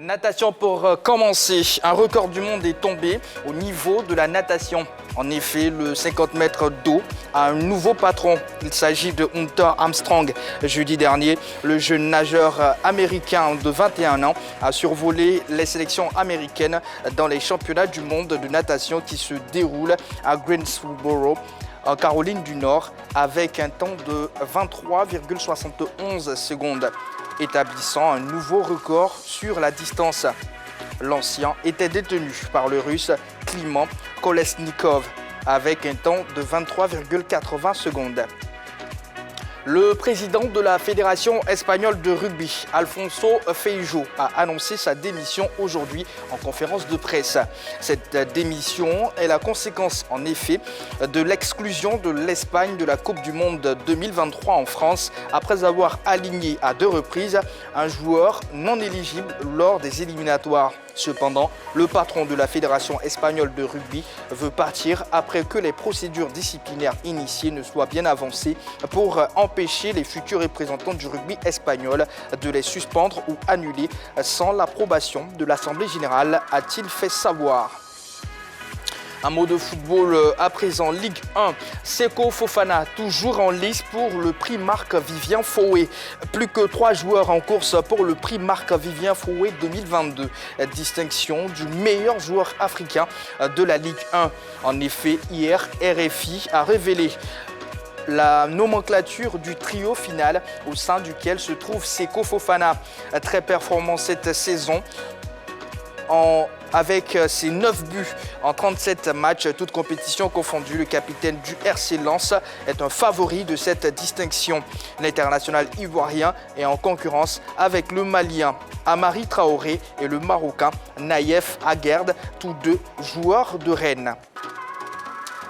Natation pour commencer. Un record du monde est tombé au niveau de la natation. En effet, le 50 mètres d'eau a un nouveau patron. Il s'agit de Hunter Armstrong. Jeudi dernier, le jeune nageur américain de 21 ans a survolé les sélections américaines dans les championnats du monde de natation qui se déroulent à Greensboro, en Caroline du Nord, avec un temps de 23,71 secondes, établissant un nouveau record sur la distance. L'ancien était détenu par le Russe Kliment Kolesnikov avec un temps de 23,80 secondes. Le président de la Fédération espagnole de rugby, Alfonso Feijóo, a annoncé sa démission aujourd'hui en conférence de presse. Cette démission est la conséquence, en effet, de l'exclusion de l'Espagne de la Coupe du Monde 2023 en France, après avoir aligné à 2 reprises un joueur non éligible lors des éliminatoires. Cependant, le patron de la Fédération espagnole de rugby veut partir après que les procédures disciplinaires initiées ne soient bien avancées pour empêcher les futurs représentants du rugby espagnol de les suspendre ou annuler sans l'approbation de l'Assemblée générale, a-t-il fait savoir. Un mot de football à présent, Ligue 1. Seko Fofana, toujours en lice pour le prix Marc-Vivien Foé. Plus que 3 joueurs en course pour le prix Marc-Vivien Foé 2022. Distinction du meilleur joueur africain de la Ligue 1. En effet, hier, RFI a révélé la nomenclature du trio final au sein duquel se trouve Seko Fofana. Très performant cette saison, avec ses 9 buts en 37 matchs, toutes compétitions confondues. Le capitaine du RC Lens est un favori de cette distinction. L'international ivoirien est en concurrence avec le Malien Amari Traoré et le Marocain Naïef Aguerd, tous deux joueurs de Rennes.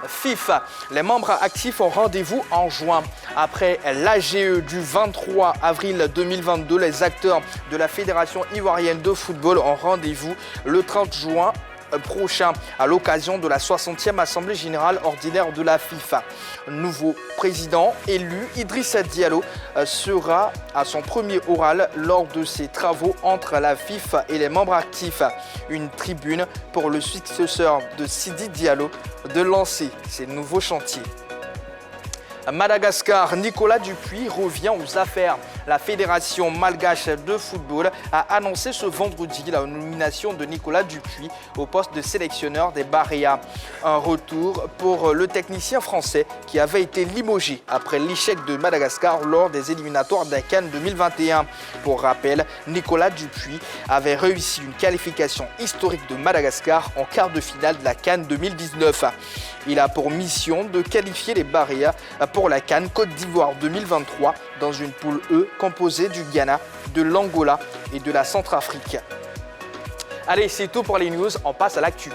FIFA, les membres actifs ont rendez-vous en juin. Après l'AGE du 23 avril 2022, les acteurs de la Fédération ivoirienne de football ont rendez-vous le 30 juin prochain à l'occasion de la 60e Assemblée générale ordinaire de la FIFA. Nouveau président élu, Idrissa Diallo sera à son premier oral lors de ses travaux entre la FIFA et les membres actifs. Une tribune pour le successeur de Sidi Diallo de lancer ses nouveaux chantiers. Madagascar, Nicolas Dupuis revient aux affaires. La Fédération malgache de football a annoncé ce vendredi la nomination de Nicolas Dupuis au poste de sélectionneur des Barréas. Un retour pour le technicien français qui avait été limogé après l'échec de Madagascar lors des éliminatoires de la CAN 2021. Pour rappel, Nicolas Dupuis avait réussi une qualification historique de Madagascar en quart de finale de la CAN 2019. Il a pour mission de qualifier les Barréas pour la CAN Côte d'Ivoire 2023 dans une poule E composée du Ghana, de l'Angola et de la Centrafrique. Allez, c'est tout pour les news, on passe à l'actu.